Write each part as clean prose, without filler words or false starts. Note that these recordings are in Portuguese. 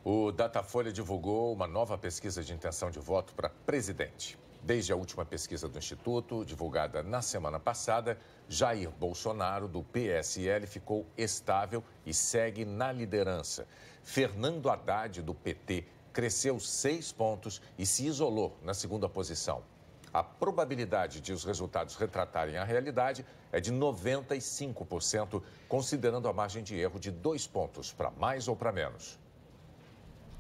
O Datafolha divulgou uma nova pesquisa de intenção de voto para presidente. Desde a última pesquisa do Instituto, divulgada na semana passada, Jair Bolsonaro, do PSL, ficou estável e segue na liderança. Fernando Haddad, do PT, cresceu 6 pontos e se isolou na segunda posição. A probabilidade de os resultados retratarem a realidade é de 95%, considerando a margem de erro de 2 pontos, para mais ou para menos.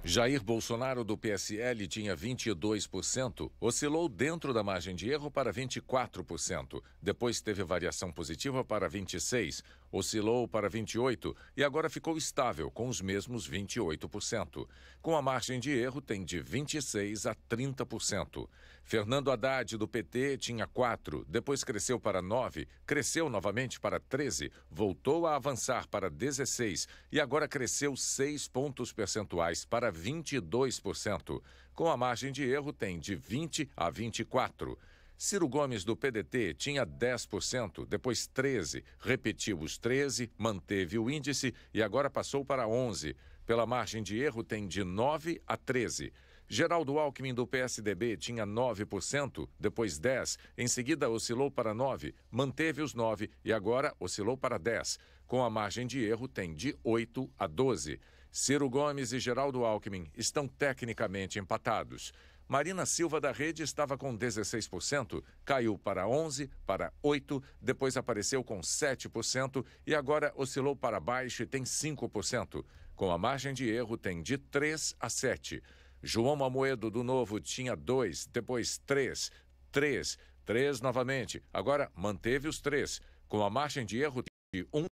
Jair Bolsonaro, do PSL, tinha 22%, oscilou dentro da margem de erro para 24%. Depois teve variação positiva para 26%, oscilou para 28% e agora ficou estável com os mesmos 28%. Com a margem de erro, tem de 26% a 30%. Fernando Haddad, do PT, tinha 4%, depois cresceu para 9%, cresceu novamente para 13%, voltou a avançar para 16% e agora cresceu 6 pontos percentuais para 22%. Com a margem de erro, tem de 20% a 24%. Ciro Gomes, do PDT, tinha 10%, depois 13%, repetiu os 13%, manteve o índice e agora passou para 11%. Pela margem de erro, tem de 9% a 13%. Geraldo Alckmin, do PSDB, tinha 9%, depois 10%, em seguida oscilou para 9%, manteve os 9% e agora oscilou para 10%. Com a margem de erro, tem de 8% a 12%. Ciro Gomes e Geraldo Alckmin estão tecnicamente empatados. Marina Silva, da Rede, estava com 16%, caiu para 11%, para 8%, depois apareceu com 7% e agora oscilou para baixo e tem 5%. Com a margem de erro, tem de 3% a 7%. João Amoedo, do Novo, tinha 2%, depois 3%, 3%, 3% novamente, agora manteve os 3%. Com a margem de erro de 1%,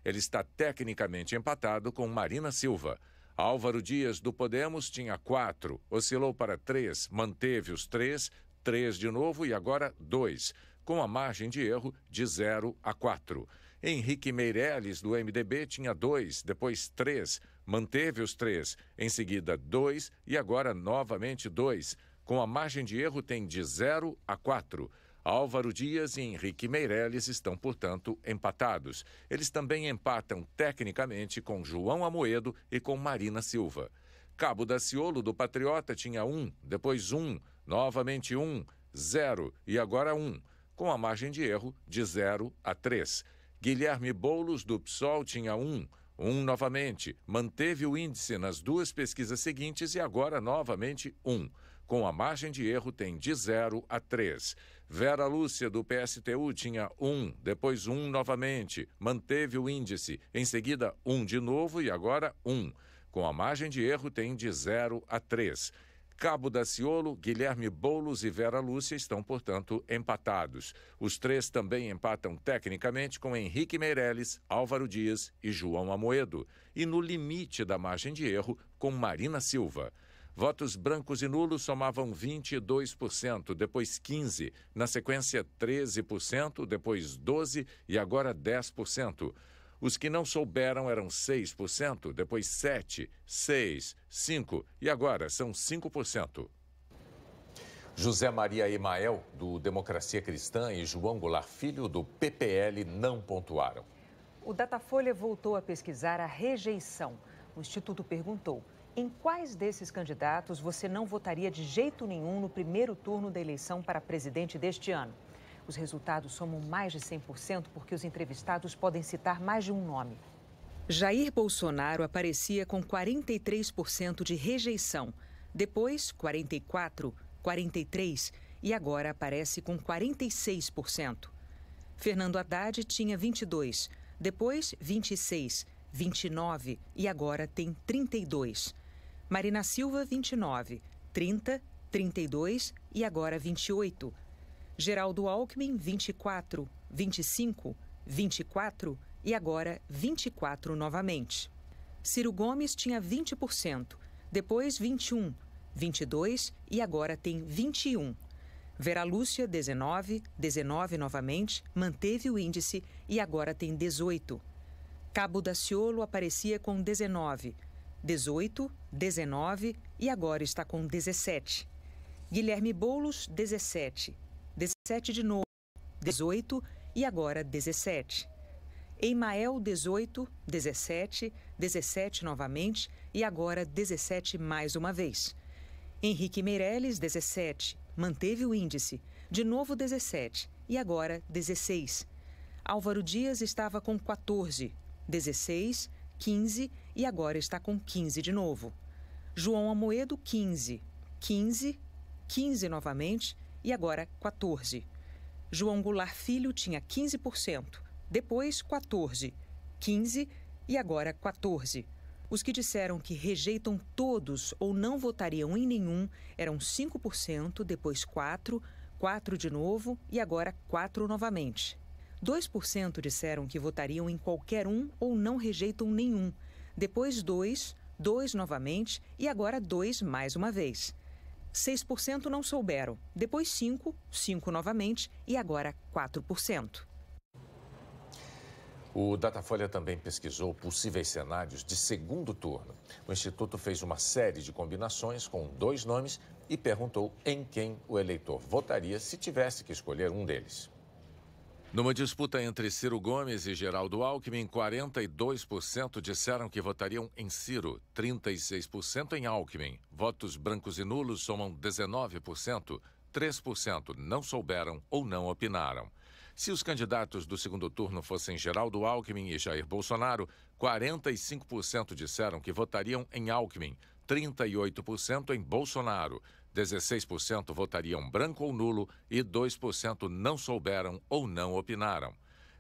ele está tecnicamente empatado com Marina Silva. Álvaro Dias, do Podemos, tinha 4%, oscilou para 3%, manteve os 3%, 3% de novo e agora 2%, com a margem de erro de 0% a 4%. Henrique Meirelles, do MDB, tinha 2%, depois 3%, manteve os 3%, em seguida 2% e agora novamente 2%. Com a margem de erro tem de 0% a 4%. Álvaro Dias e Henrique Meirelles estão, portanto, empatados. Eles também empatam tecnicamente com João Amoedo e com Marina Silva. Cabo Daciolo, do Patriota, tinha 1%, depois 1%, novamente 1%, 0% e agora 1%, com a margem de erro de 0% a 3%. Guilherme Boulos, do PSOL, tinha 1%, 1% novamente, manteve o índice nas duas pesquisas seguintes e agora novamente 1%. Com a margem de erro tem de 0% a 3%. Vera Lúcia, do PSTU, tinha 1%, depois 1% novamente, manteve o índice, em seguida 1% de novo e agora 1%. Com a margem de erro tem de 0% a 3%. Cabo Daciolo, Guilherme Boulos e Vera Lúcia estão, portanto, empatados. Os 3 também empatam tecnicamente com Henrique Meirelles, Álvaro Dias e João Amoedo. E no limite da margem de erro, com Marina Silva. Votos brancos e nulos somavam 22%, depois 15%, na sequência 13%, depois 12% e agora 10%. Os que não souberam eram 6%, depois 7%, 6%, 5% e agora são 5%. José Maria Emael, do Democracia Cristã, e João Goulart Filho, do PPL, não pontuaram. O Datafolha voltou a pesquisar a rejeição. O Instituto perguntou: em quais desses candidatos você não votaria de jeito nenhum no primeiro turno da eleição para presidente deste ano? Os resultados somam mais de 100% porque os entrevistados podem citar mais de um nome. Jair Bolsonaro aparecia com 43% de rejeição, depois 44%, 43% e agora aparece com 46%. Fernando Haddad tinha 22%, depois 26%, 29% e agora tem 32%. Marina Silva, 29%, 30%, 32% e agora 28%. Geraldo Alckmin, 24%, 25%, 24% e agora 24% novamente. Ciro Gomes tinha 20%, depois 21%, 22% e agora tem 21%. Vera Lúcia, 19%, 19% novamente, manteve o índice e agora tem 18%. Cabo Daciolo aparecia com 19%, 18%, 19% e agora está com 17%. Guilherme Boulos, 17%, 17% de novo, 18% e agora 17%. Emael, 18, 17, 17 novamente e agora 17 mais uma vez. Henrique Meirelles, 17, manteve o índice, de novo 17 e agora 16. Álvaro Dias estava com 14, 16, 15 e agora está com 15 de novo. João Amoedo, 15, 15, 15 novamente e agora 14. João Goulart Filho tinha 15%, depois 14, 15 e agora 14. Os que disseram que rejeitam todos ou não votariam em nenhum eram 5%, depois 4, 4 de novo e agora 4 novamente. 2% disseram que votariam em qualquer um ou não rejeitam nenhum, depois 2, 2 novamente e agora 2 mais uma vez. 6% não souberam, depois 5, 5 novamente e agora 4%. O Datafolha também pesquisou possíveis cenários de segundo turno. O Instituto fez uma série de combinações com 2 nomes e perguntou em quem o eleitor votaria se tivesse que escolher um deles. Numa disputa entre Ciro Gomes e Geraldo Alckmin, 42% disseram que votariam em Ciro, 36% em Alckmin. Votos brancos e nulos somam 19%, 3% não souberam ou não opinaram. Se os candidatos do segundo turno fossem Geraldo Alckmin e Jair Bolsonaro, 45% disseram que votariam em Alckmin, 38% em Bolsonaro, 16% votariam branco ou nulo e 2% não souberam ou não opinaram.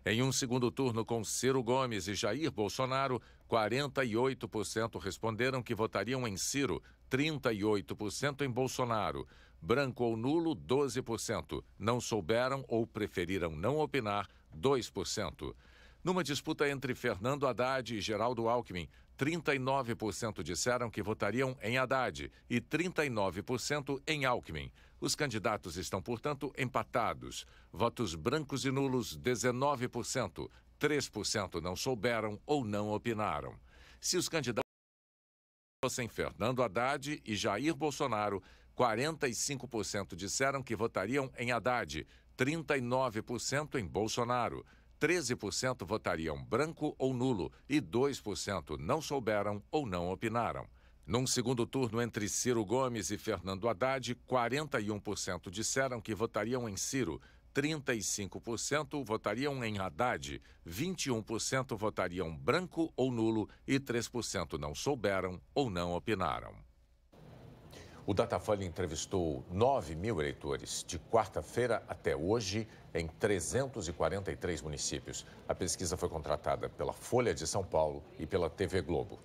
Em um segundo turno com Ciro Gomes e Jair Bolsonaro, 48% responderam que votariam em Ciro, 38% em Bolsonaro. Branco ou nulo, 12%. Não souberam ou preferiram não opinar, 2%. Numa disputa entre Fernando Haddad e Geraldo Alckmin, 39% disseram que votariam em Haddad e 39% em Alckmin. Os candidatos estão, portanto, empatados. Votos brancos e nulos, 19%. 3% não souberam ou não opinaram. Se os candidatos fossem Fernando Haddad e Jair Bolsonaro, 45% disseram que votariam em Haddad, 39% em Bolsonaro. 13% votariam branco ou nulo e 2% não souberam ou não opinaram. Num segundo turno entre Ciro Gomes e Fernando Haddad, 41% disseram que votariam em Ciro, 35% votariam em Haddad, 21% votariam branco ou nulo e 3% não souberam ou não opinaram. O Datafolha entrevistou 9 mil eleitores de quarta-feira até hoje em 343 municípios. A pesquisa foi contratada pela Folha de São Paulo e pela TV Globo.